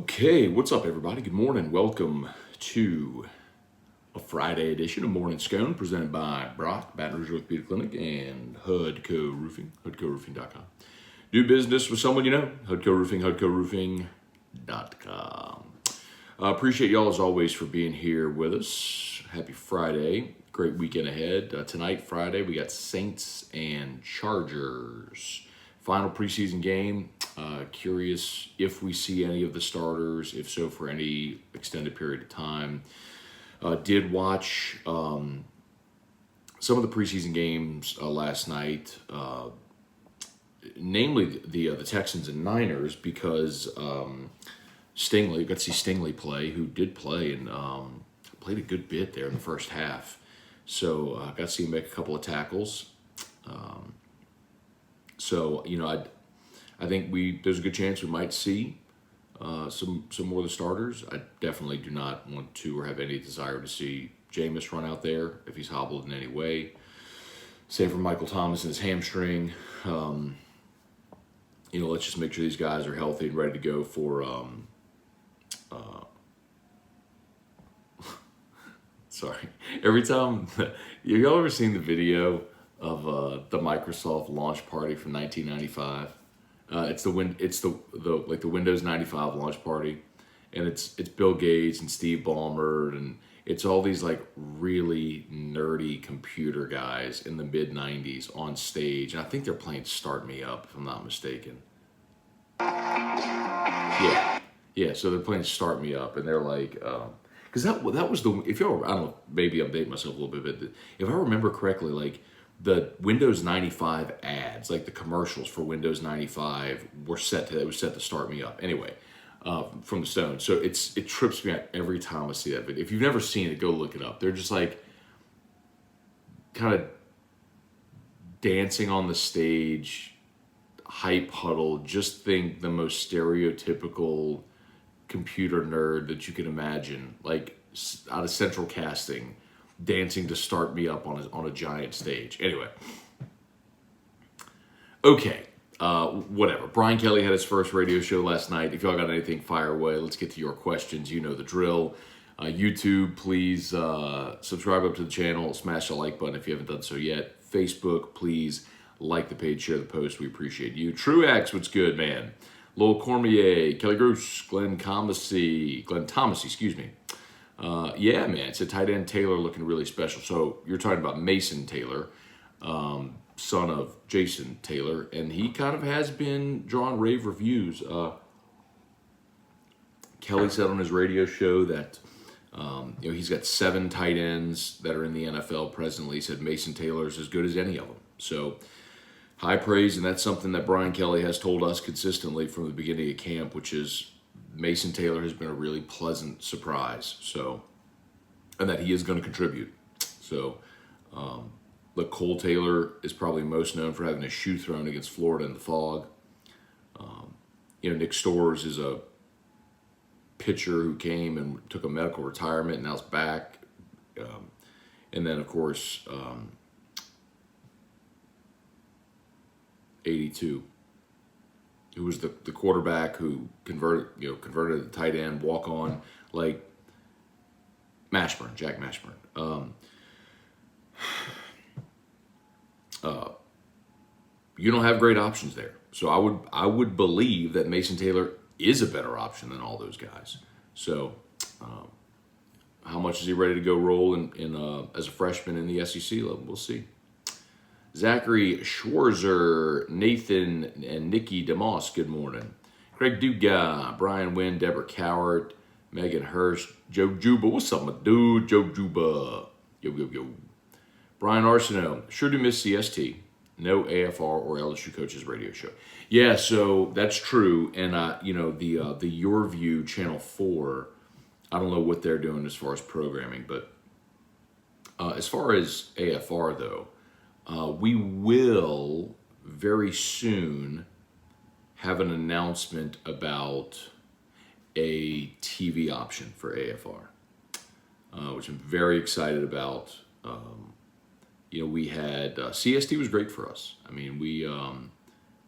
Okay, what's up, everybody? Good morning. Welcome to a Friday edition of Morning Scone presented by Brock, Baton Rouge Orthopedic Clinic, and HUDCO Roofing, HUDCORoofing.com. Do business with someone you know, HUDCO Roofing, HUDCORoofing.com. Appreciate y'all as always for being here with us. Happy Friday. Great weekend ahead. Tonight, Friday, we got Saints and Chargers. Final preseason game. Curious if we see any of the starters, if so, for any extended period of time. Did watch some of the preseason games last night, namely the Texans and Niners, because Stingley, got to see Stingley play, who did play and played a good bit there in the first half. So got to see him make a couple of tackles. I think there's a good chance we might see some more of the starters. I definitely do not want to or have any desire to see Jameis run out there if he's hobbled in any way. Same for Michael Thomas and his hamstring. Let's just make sure these guys are healthy and ready to go for. Sorry. Every time, y'all ever seen the video of the Microsoft launch party from 1995? It's the Windows 95 launch party, and it's Bill Gates and Steve Ballmer, and it's all these like really nerdy computer guys in the mid 90s on stage, and I think they're playing "Start Me Up" if I'm not mistaken. Yeah. So they're playing "Start Me Up," and they're like, because that was the, if y'all, I don't know, maybe I'm dating myself a little bit, but if I remember correctly, like, the Windows 95 ads, like the commercials for Windows 95, were set to "Start Me Up." Anyway, from the Stones. So it trips me out every time I see that video. If you've never seen it, go look it up. They're just like kind of dancing on the stage, hype huddle. Just think the most stereotypical computer nerd that you can imagine, like out of Central Casting, dancing to "Start Me Up" on a giant stage. Anyway. Okay. Whatever. Brian Kelly had his first radio show last night. If y'all got anything, fire away. Let's get to your questions. You know the drill. YouTube, please subscribe up to the channel. Smash the like button if you haven't done so yet. Facebook, please like the page, share the post. We appreciate you. Truex, what's good, man? Lowell Cormier, Kelly Gross, Glenn Thomas, excuse me. Yeah, man, it's a tight end Taylor looking really special. So you're talking about Mason Taylor, son of Jason Taylor, and he kind of has been drawing rave reviews. Kelly said on his radio show that he's got 7 tight ends that are in the NFL presently. He said Mason Taylor is as good as any of them. So high praise, and that's something that Brian Kelly has told us consistently from the beginning of camp, which is Mason Taylor has been a really pleasant surprise. So, and that he is going to contribute. So, look, Cole Taylor is probably most known for having a shoe thrown against Florida in the fog. Nick Storrs is a pitcher who came and took a medical retirement and now is back. And then, of course, 82, who was the quarterback who converted the tight end, walk on, like Jack Mashburn. You don't have great options there. So I would believe that Mason Taylor is a better option than all those guys. So how much is he ready to go roll in as a freshman in the SEC level? We'll see. Zachary Schwarzer, Nathan, and Nikki DeMoss, good morning. Craig Duga, Brian Wynn, Deborah Cowart, Megan Hirsch, Joe Juba. What's up, my dude? Joe Juba. Yo. Brian Arsenault, sure do miss CST. No AFR or LSU Coaches radio show. Yeah, so that's true. And, the Your View Channel 4, I don't know what they're doing as far as programming. But as far as AFR, though, we will very soon have an announcement about a TV option for AFR, which I'm very excited about. We had CST was great for us. I mean, we had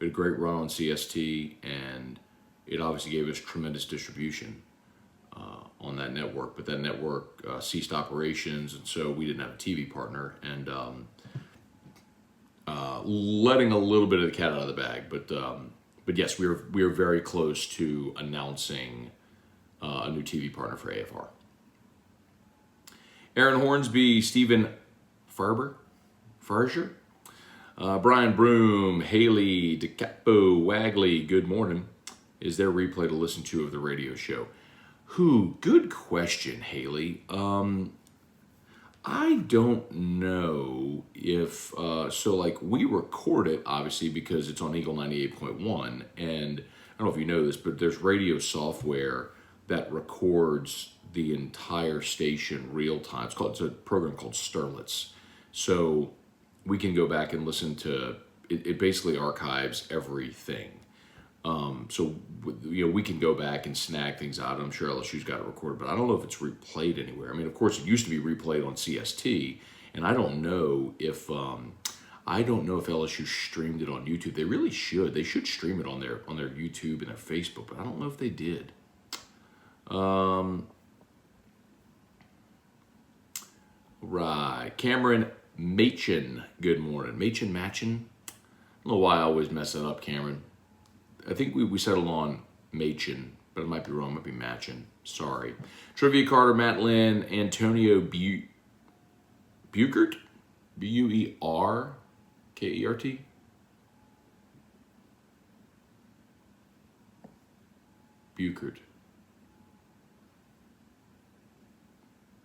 a great run on CST, and it obviously gave us tremendous distribution on that network, but that network ceased operations, and so we didn't have a TV partner, and letting a little bit of the cat out of the bag. But yes, we were very close to announcing a new TV partner for AFR. Aaron Hornsby, Stephen Farber, Brian Broom, Haley, DeCapo, Wagley, good morning. Is there replay to listen to of the radio show? Good question, Haley. I don't know if, so like we record it obviously because it's on Eagle 98.1, and I don't know if you know this, but there's radio software that records the entire station real time. It's a program called Sterlitz. So we can go back and listen to it. It basically archives everything. So we can go back and snag things out. I'm sure LSU's got it recorded, but I don't know if it's replayed anywhere. I mean, of course, it used to be replayed on CST, and I don't know if LSU streamed it on YouTube. They really should. They should stream it on their YouTube and their Facebook, but I don't know if they did. Right, Cameron Machin. Good morning, Machin. I don't know why I always mess that up, Cameron. I think we settled on Machin, but it might be wrong. It might be Machin. Sorry. Trivia Carter, Matt Lynn, Antonio Buekert? Buerkert?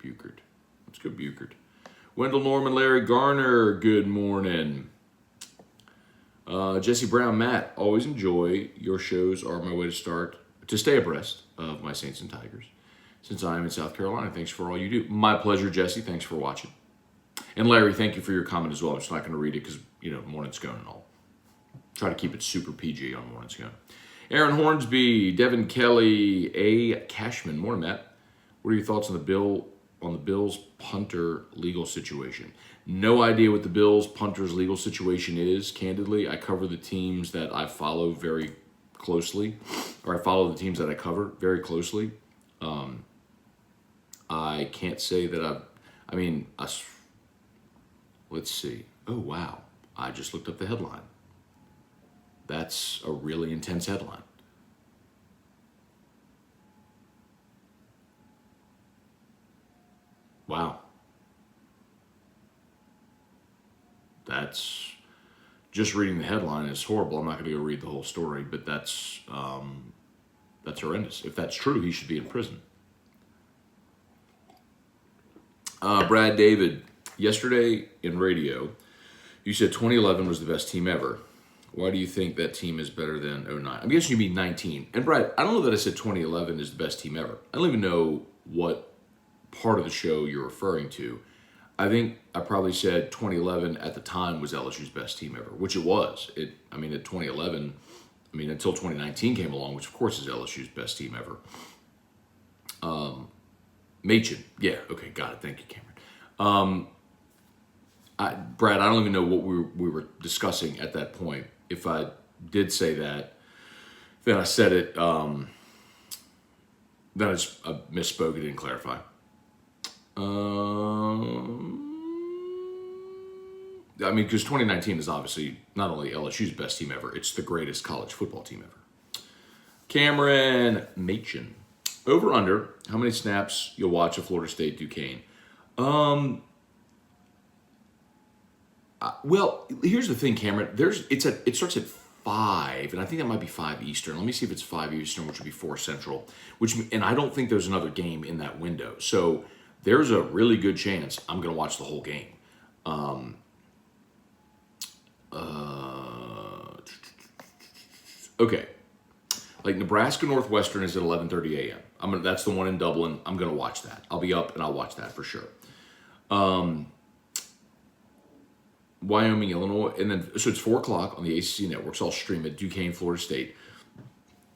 Buekert. Let's go Buekert. Wendell Norman, Larry Garner, good morning. Jesse Brown, Matt, always enjoy your shows. Are my way to stay abreast of my Saints and Tigers. Since I am in South Carolina, thanks for all you do. My pleasure, Jesse. Thanks for watching. And Larry, thank you for your comment as well. I'm just not going to read it because, Morning Scone and all. Try to keep it super PG on Morning Scone. Aaron Hornsby, Devin Kelly, A. Cashman. Morning, Matt. What are your thoughts on the Bills punter legal situation? No idea what the Bills punter's legal situation is, candidly. I cover the teams that I follow very closely, or I follow the teams that I cover very closely. I can't say that let's see. Oh, wow. I just looked up the headline. That's a really intense headline. Wow. That's just reading the headline is horrible. I'm not going to go read the whole story, but that's horrendous. If that's true, he should be in prison. Brad David, yesterday in radio, you said 2011 was the best team ever. Why do you think that team is better than 2009? I'm guessing you mean 19. And Brad, I don't know that I said 2011 is the best team ever. I don't even know what part of the show you're referring to. I think I probably said 2011 at the time was LSU's best team ever, which it was. At 2011, until 2019 came along, which of course is LSU's best team ever. Machin, yeah, okay, got it. Thank you, Cameron. Brad, I don't even know what we were discussing at that point. If I did say that, then I said it. Then I misspoke. I didn't clarify. Because 2019 is obviously not only LSU's best team ever, it's the greatest college football team ever. Cameron Machin. Over under, how many snaps you'll watch a Florida State Duquesne? Well, here's the thing, Cameron. It starts at 5, and I think that might be 5 Eastern. Let me see if it's 5 Eastern, which would be 4 Central. And I don't think there's another game in that window. So there's a really good chance I'm going to watch the whole game. Okay. Like Nebraska Northwestern is at 11:30 a.m. That's the one in Dublin. I'm going to watch that. I'll be up and I'll watch that for sure. Wyoming, Illinois, and then so it's 4 o'clock on the ACC network. So I'll stream it. Duquesne, Florida State.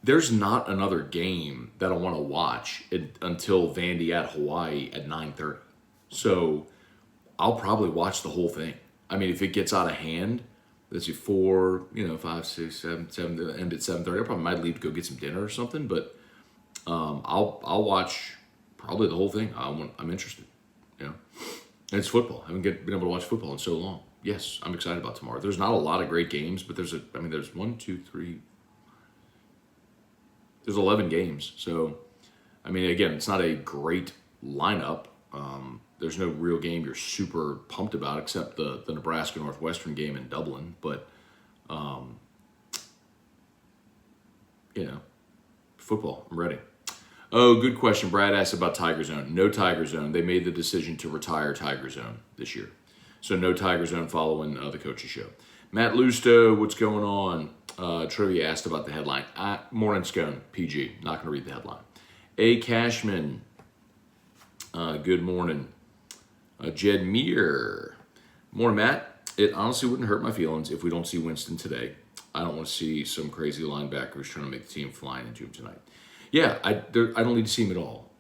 There's not another game that I want to watch until Vandy at Hawaii at 9:30. So I'll probably watch the whole thing. If it gets out of hand, let's see, 4, 5, 6, 7, 7, end at 7:30. I probably might leave to go get some dinner or something, but I'll watch probably the whole thing. I'm interested. And it's football. I haven't been able to watch football in so long. Yes, I'm excited about tomorrow. There's not a lot of great games, but there's 1, 2, 3. There's 11 games. So, again, it's not a great lineup. There's no real game you're super pumped about except the Nebraska Northwestern game in Dublin. But, football, I'm ready. Oh, good question. Brad asked about Tiger Zone. No Tiger Zone. They made the decision to retire Tiger Zone this year. So no Tiger Zone following the coach's show. Matt Lusto, what's going on? Trivia asked about the headline. Morning Scone, PG. Not going to read the headline. A. Cashman, good morning. Jed Meir. Morning, Matt. It honestly wouldn't hurt my feelings if we don't see Winston today. I don't want to see some crazy linebackers trying to make the team flying into him tonight. Yeah, I don't need to see him at all.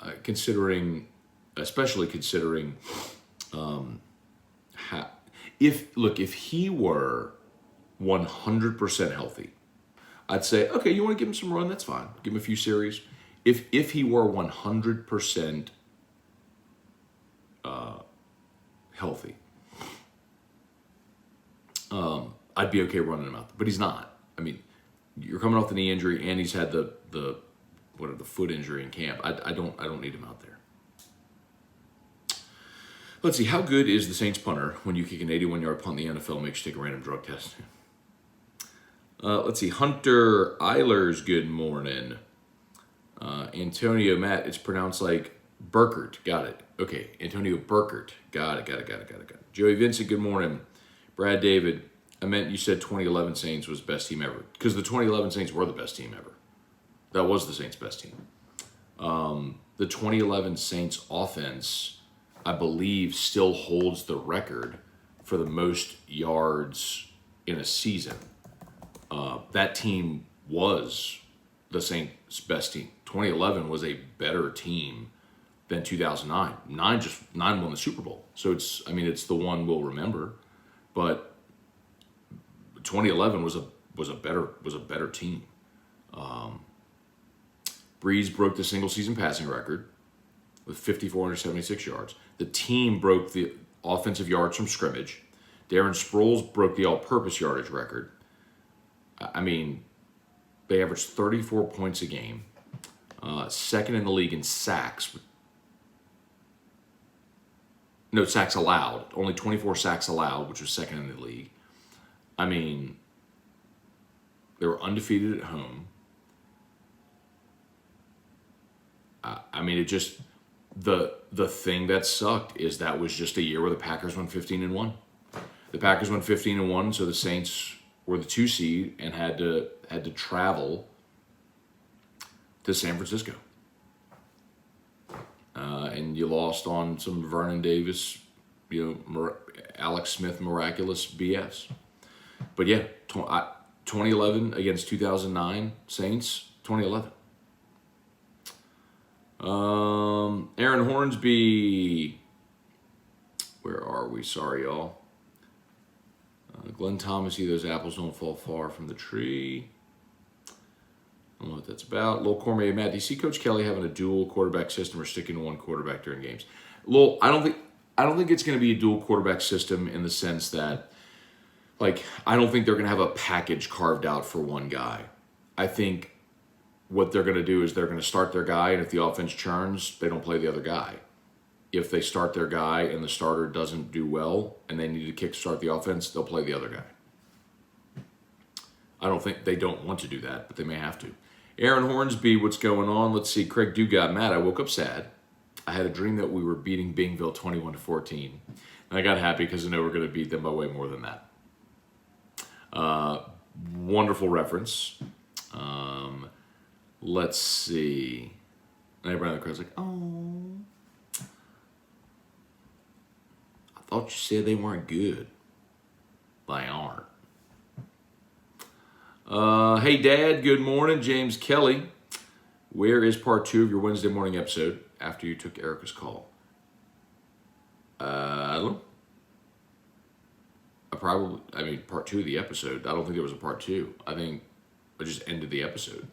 Especially considering, if he were 100% healthy, I'd say, okay, you want to give him some run, that's fine. Give him a few series. If he were 100% healthy, I'd be okay running him out. But he's not. You're coming off the knee injury, and he's had the foot injury in camp. I don't need him out there. Let's see, how good is the Saints punter when you kick an 81-yard punt in the NFL makes you take a random drug test? Let's see, Hunter Eilers, good morning. Antonio, Matt, it's pronounced like Burkert. Got it. Okay, Antonio Burkert. Got it. Joey Vincent, good morning. Brad David, I meant you said 2011 Saints was the best team ever. Because the 2011 Saints were the best team ever. That was the Saints' best team. The 2011 Saints offense, I believe, still holds the record for the most yards in a season. That team was the Saints' best team. 2011 was a better team than 2009. Nine won the Super Bowl. So it's the one we'll remember. But 2011 was a better team. Breeze broke the single season passing record with 5,476 yards. The team broke the offensive yards from scrimmage. Darren Sproles broke the all-purpose yardage record. They averaged 34 points a game. Second in the league in sacks. No sacks allowed. Only 24 sacks allowed, which was second in the league. They were undefeated at home. The thing that sucked is that was just a year where the Packers went 15-1. The Packers went 15-1, so the Saints were the 2 seed and had to travel to San Francisco. And you lost on some Vernon Davis, Alex Smith miraculous BS. But yeah, 2011 against 2009 Saints, 2011. Aaron Hornsby. Where are we? Sorry, y'all. Glenn Thomas, those apples don't fall far from the tree. I don't know what that's about. Lowell Cormier, Matt, do you see Coach Kelly having a dual quarterback system or sticking to one quarterback during games? Lowell, I don't think it's going to be a dual quarterback system in the sense that, I don't think they're going to have a package carved out for one guy. I think what they're going to do is they're going to start their guy, and if the offense churns, they don't play the other guy. If they start their guy and the starter doesn't do well and they need to kickstart the offense, they'll play the other guy. I don't think they don't want to do that, but they may have to. Aaron Hornsby, what's going on? Let's see. Craig Dugat, Matt, I woke up sad. I had a dream that we were beating Bingville 21-14. And I got happy because I know we're going to beat them by way more than that. Wonderful reference. Let's see. And everybody in the crowd's like, oh. I thought you said they weren't good. They aren't. Hey, Dad, good morning. James Kelly. Where is part 2 of your Wednesday morning episode after you took Erica's call? I don't know. part two of the episode. I don't think there was a part two. I think I just ended the episode.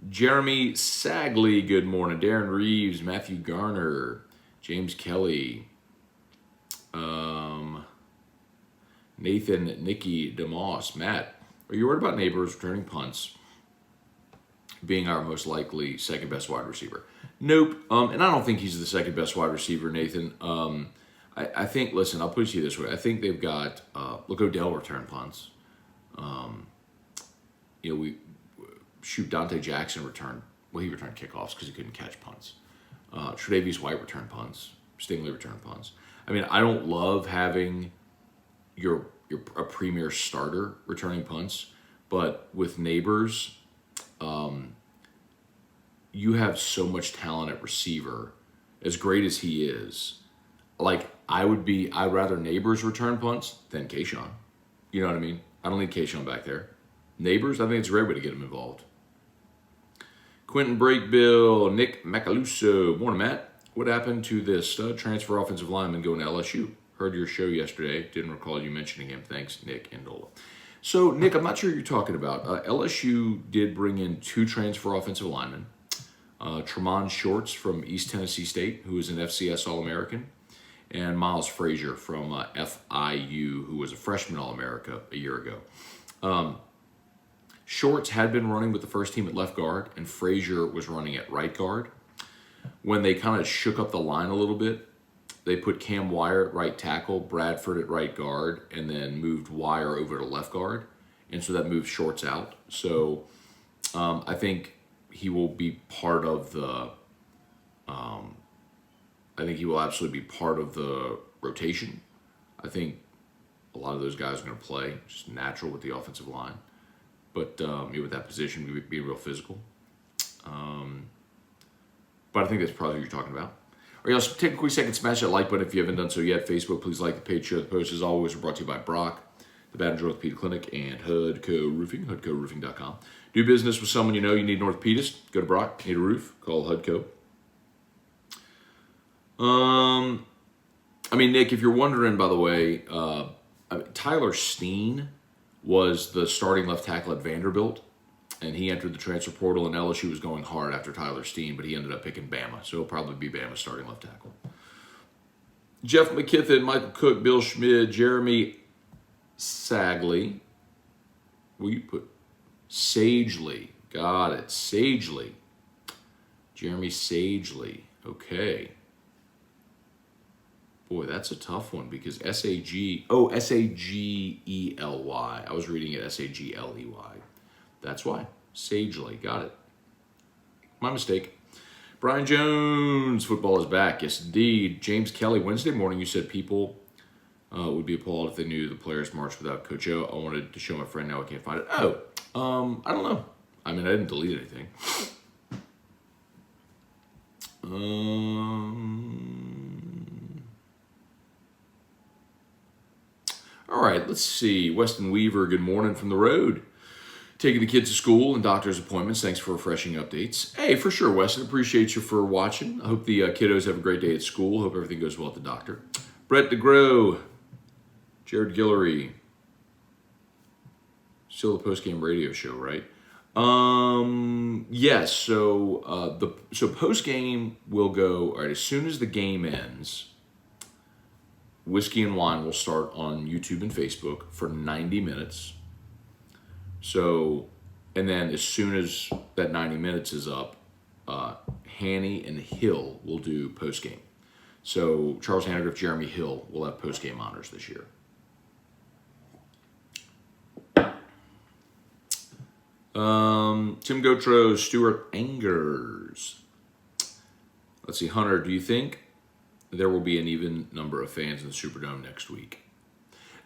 Jeremy Sagley, good morning. Darren Reeves, Matthew Garner, James Kelly, Nathan, Nikki, DeMoss, Matt. Are you worried about Neighbors returning punts being our most likely second best wide receiver? Nope. And I don't think he's the second best wide receiver, Nathan. I think, listen, I'll put it to you this way. I think they've got, look, Odell return punts. Dante Jackson returned, he returned kickoffs because he couldn't catch punts. Tre'Davious White returned punts. Stingley returned punts. I mean, I don't love having a premier starter returning punts, but with Neighbors, you have so much talent at receiver. As great as he is, like I'd rather Neighbors return punts than Kayshawn. You know what I mean? I don't need Kayshawn back there. Neighbors, I think it's a great way to get him involved. Quentin Breakbill, Nick Macaluso. Morning, Matt. What happened to this stud transfer offensive lineman going to LSU? Heard your show yesterday. Didn't recall you mentioning him. Thanks, Nick Indola. So, Nick, I'm not sure who you're talking about. LSU did bring in 2 transfer offensive linemen. Tremont Shorts from East Tennessee State, who is an FCS All-American, and Miles Frazier from FIU, who was a freshman All-America a year ago. Shorts had been running with the first team at left guard, and Frazier was running at right guard. When they kind of shook up the line a little bit, they put Cam Wire at right tackle, Bradford at right guard, and then moved Wire over to left guard. And so that moved Shorts out. So I think he will be part of the I think he will absolutely be part of the rotation. I think a lot of those guys are going to play, just natural with the offensive line. But with that position, we would be real physical. But I think that's probably what you're talking about. All right, let's take a quick second, smash that like button if you haven't done so yet. Facebook, please like the page, share the post. As always, we're brought to you by Brock, the Baton Rouge Orthopedic Clinic, and Hudco Roofing, HudcoRoofing.com. Do business with someone you know you need an orthopedist. Go to Brock, need a roof, call Hudco. Nick, if you're wondering, by the way, Tyler Steen was the starting left tackle at Vanderbilt, and he entered the transfer portal, and LSU was going hard after Tyler Steen, but he ended up picking Bama, so he'll probably be Bama's starting left tackle. Jeff McKithen, Michael Cook, Bill Schmid, Jeremy Sagley. Will you put Sagely? Got it. Sagely. Jeremy Sagely. Okay. Boy, that's a tough one because S-A-G-E-L-Y. I was reading it S-A-G-L-E-Y. That's why. Sagely. Got it. My mistake. Brian Jones. Football is back. Yes, indeed. James Kelly. Wednesday morning, you said people would be appalled if they knew the players marched without Coach O. I wanted to show my friend. Now I can't find it. I don't know. I didn't delete anything. All right, let's see. Weston Weaver, good morning from the road. Taking the kids to school and doctor's appointments. Thanks for refreshing updates. Hey, for sure, Weston. Appreciate you for watching. I hope the kiddos have a great day at school. Hope everything goes well at the doctor. Brett DeGrow, Jared Guillory. Still the post-game radio show, right? Yes. So post-game will go. All right. As soon as the game ends, Whiskey and Wine will start on YouTube and Facebook for 90 minutes. So, and then as soon as that 90 minutes is up, Hanny and Hill will do post-game. So Charles Hannegriff, Jeremy Hill will have post-game honors this year. Tim Gotro, Stuart Angers. Let's see, Hunter, do you think there will be an even number of fans in the Superdome next week?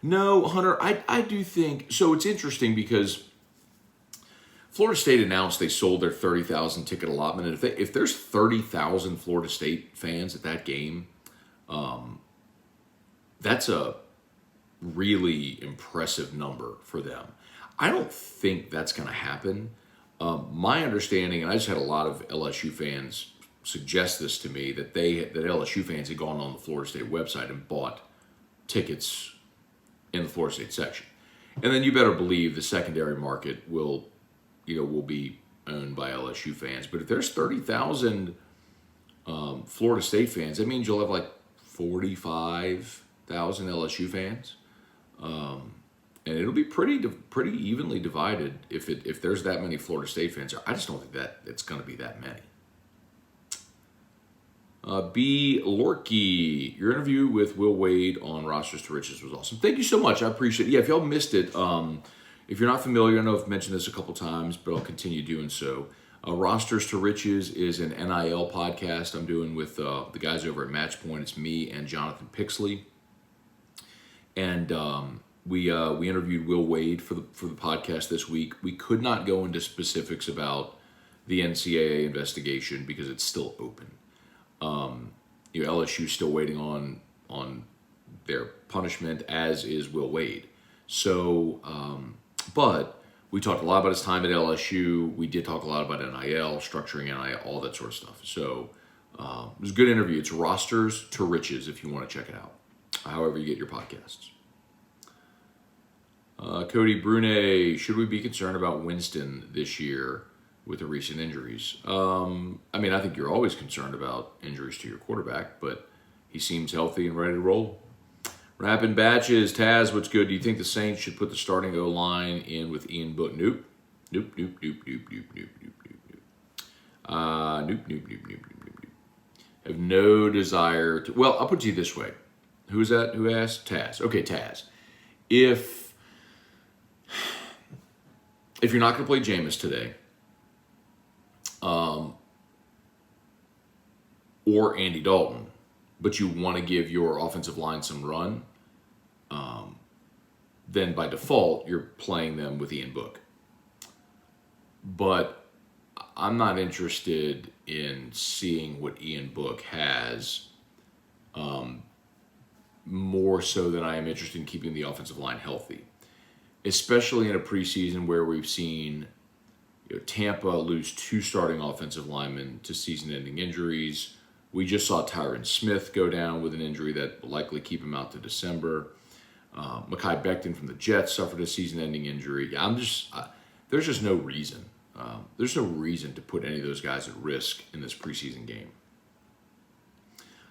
No, Hunter, I do think, so it's interesting because Florida State announced they sold their 30,000 ticket allotment, and if there's 30,000 Florida State fans at that game, that's a really impressive number for them. I don't think that's going to happen. My understanding, and I just had a lot of LSU fans suggest this to me, that LSU fans had gone on the Florida State website and bought tickets in the Florida State section. And then you better believe the secondary market will be owned by LSU fans. But if there's 30,000 Florida State fans, that means you'll have like 45,000 LSU fans. And it'll be pretty evenly divided if there's that many Florida State fans. I just don't think that it's going to be that many. B. Lorkey, your interview with Will Wade on Rosters to Riches was awesome. Thank you so much. I appreciate it. Yeah, if y'all missed it, if you're not familiar, I know I've mentioned this a couple times, but I'll continue doing so. Rosters to Riches is an NIL podcast I'm doing with the guys over at Matchpoint. It's me and Jonathan Pixley. And we interviewed Will Wade for the podcast this week. We could not go into specifics about the NCAA investigation because it's still open. LSU is still waiting on their punishment, as is Will Wade. So, but we talked a lot about his time at LSU. We did talk a lot about NIL, structuring NIL, all that sort of stuff. So it was a good interview. It's Rosters to Riches if you want to check it out, however you get your podcasts. Cody Brune, should we be concerned about Winston this year with the recent injuries? I think you're always concerned about injuries to your quarterback, but he seems healthy and ready to roll. Rapid Batches, Taz, what's good? Do you think the Saints should put the starting O-line in with Ian Book? Nope. Nope. Have no desire to. Well, I'll put it to you this way. Who's that? Who asked? Taz. Okay, Taz. If you're not going to play Jameis today, or Andy Dalton, but you want to give your offensive line some run, then by default, you're playing them with Ian Book. But I'm not interested in seeing what Ian Book has more so than I am interested in keeping the offensive line healthy, especially in a preseason where we've seen Tampa lose 2 starting offensive linemen to season-ending injuries. We just saw Tyron Smith go down with an injury that will likely keep him out to December. Mekhi Becton from the Jets suffered a season-ending injury. There's just no reason. There's no reason to put any of those guys at risk in this preseason game.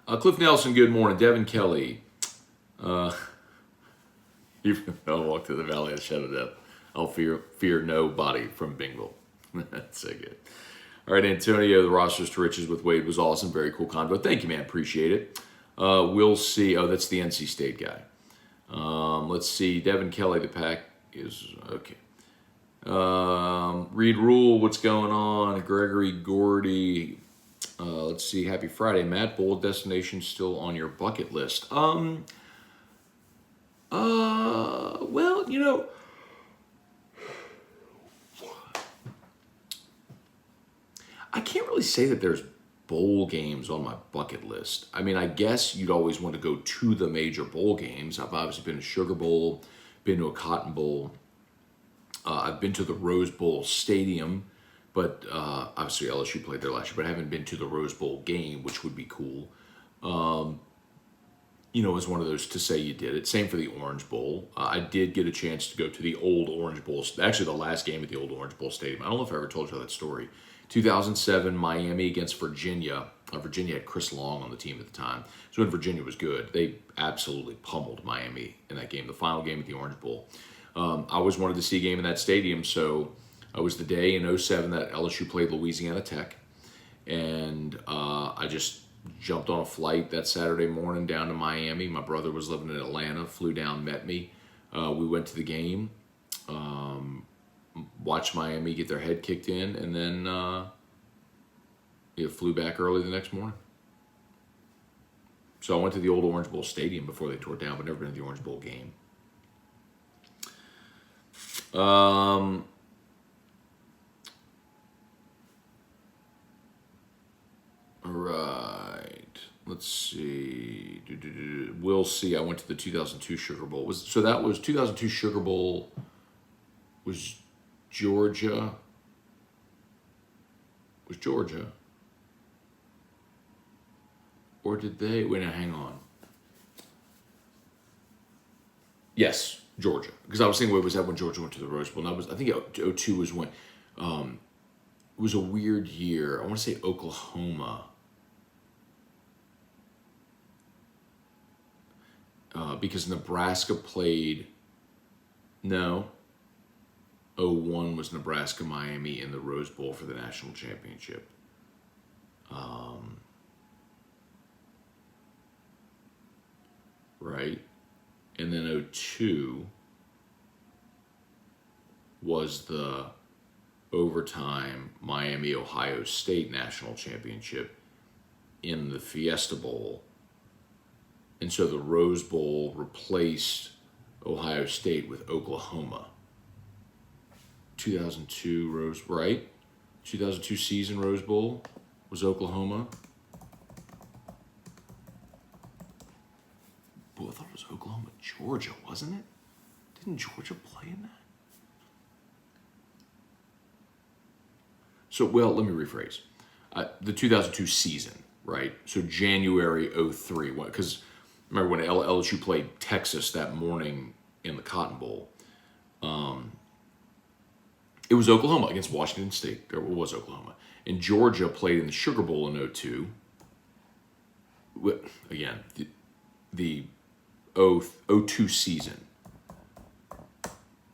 Cliff Nelson, good morning. Devin Kelly. I'll walk to the valley of the shadow of death. I'll fear nobody from Bingle. That's so good. All right, Antonio, the Rosters to Riches with Wade was awesome. Very cool convo. Thank you, man. Appreciate it. We'll see. Oh, that's the NC State guy. Let's see. Devin Kelly, the pack is okay. Reed Rule, what's going on? Gregory Gordy. Let's see. Happy Friday, Matt. Bold destination still on your bucket list? Well, I can't really say that there's bowl games on my bucket list. I guess you'd always want to go to the major bowl games. I've obviously been to Sugar Bowl, been to a Cotton Bowl. I've been to the Rose Bowl Stadium, but obviously LSU played there last year, but I haven't been to the Rose Bowl game, which would be cool. As one of those to say you did it. Same for the Orange Bowl. I did get a chance to go to the old Orange Bowl, actually the last game at the old Orange Bowl Stadium. I don't know if I ever told you that story. 2007, Miami against Virginia. Virginia had Chris Long on the team at the time. So when Virginia was good, they absolutely pummeled Miami in that game, the final game at the Orange Bowl. I always wanted to see a game in that stadium, so it was the day in 2007 that LSU played Louisiana Tech. And I just jumped on a flight that Saturday morning down to Miami. My brother was living in Atlanta, flew down, met me. We went to the game. Watched Miami get their head kicked in, and then flew back early the next morning. So I went to the old Orange Bowl Stadium before they tore it down, but never been to the Orange Bowl game. All right. Let's see. We'll see. I went to the 2002 Sugar Bowl. That was 2002 Sugar Bowl was Georgia. Was Georgia? Or did they? Wait, now, hang on. Yes, Georgia. Because I was thinking, wait, was that when Georgia went to the Rose Bowl? And I think 02 was when it was a weird year. I want to say Oklahoma. Because Nebraska played. No. 01 was Nebraska Miami in the Rose Bowl for the national championship. Right? And then 02 was the overtime Miami Ohio State national championship in the Fiesta Bowl. And so the Rose Bowl replaced Ohio State with Oklahoma. 2002 Rose, right? 2002 season Rose Bowl was Oklahoma. Boy, I thought it was Oklahoma, Georgia, wasn't it? Didn't Georgia play in that? So, well, let me rephrase. The 2002 season, right? So January 03, because remember when LSU played Texas that morning in the Cotton Bowl, it was Oklahoma against Washington State. Or it was Oklahoma. And Georgia played in the Sugar Bowl in 02. Again, the 02 season.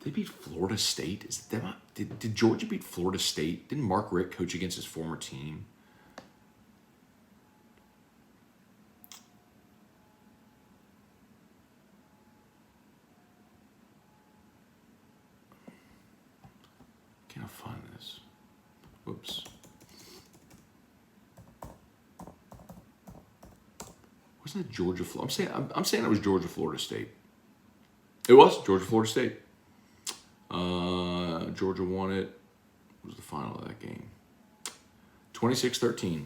They beat Florida State. Is that did Georgia beat Florida State? Didn't Mark Richt coach against his former team? Can't find this. Whoops. Wasn't it Georgia? I'm saying it was Georgia Florida State. It was Georgia Florida State. Georgia won it. What was the final of that game? 26-13.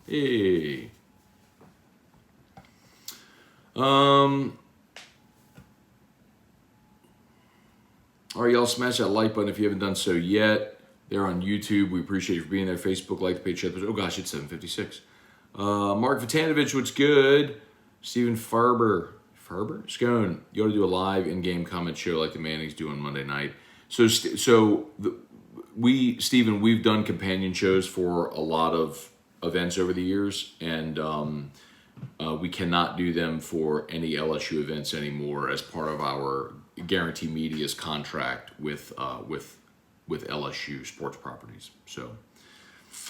Hey. All right, y'all, smash that like button if you haven't done so yet. They're on YouTube. We appreciate you for being there. Facebook, like the page. Oh gosh, it's 7:56. Mark Vitanovich, what's good? Stephen Farber, Scone, you ought to do a live in-game comment show like the Mannings do on Monday night. Stephen, we've done companion shows for a lot of events over the years, and we cannot do them for any LSU events anymore as part of our Guarantee Media's contract with LSU sports properties. So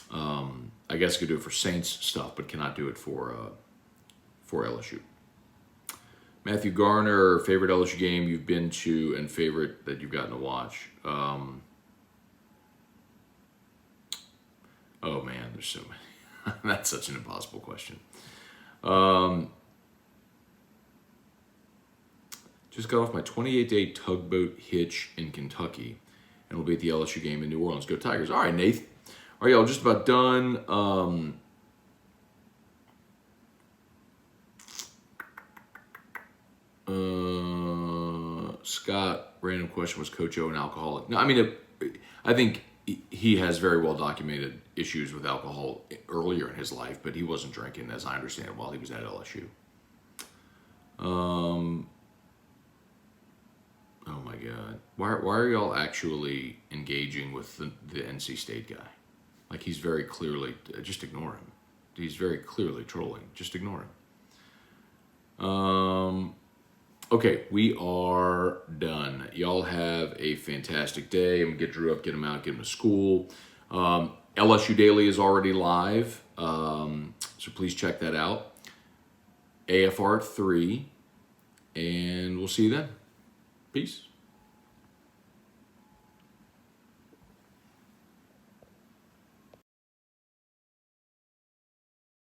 I guess I could do it for Saints stuff, but cannot do it for LSU. Matthew Garner, favorite LSU game you've been to and favorite that you've gotten to watch? Oh man, there's so many. That's such an impossible question. Just got off my 28-day tugboat hitch in Kentucky, and we'll be at the LSU game in New Orleans. Go Tigers. All right, Nath. All right, y'all, just about done. Scott, random question, was Coach O an alcoholic? No, I mean, I think he has very well documented issues with alcohol earlier in his life, but he wasn't drinking, as I understand, while he was at LSU. Oh my God. Why are y'all actually engaging with the NC State guy? Like, he's very clearly, just ignore him. He's very clearly trolling. Just ignore him. Okay, we are done. Y'all have a fantastic day. I'm going to get Drew up, get him out, get him to school. LSU Daily is already live, so please check that out. AFR at 3, and we'll see you then. Peace.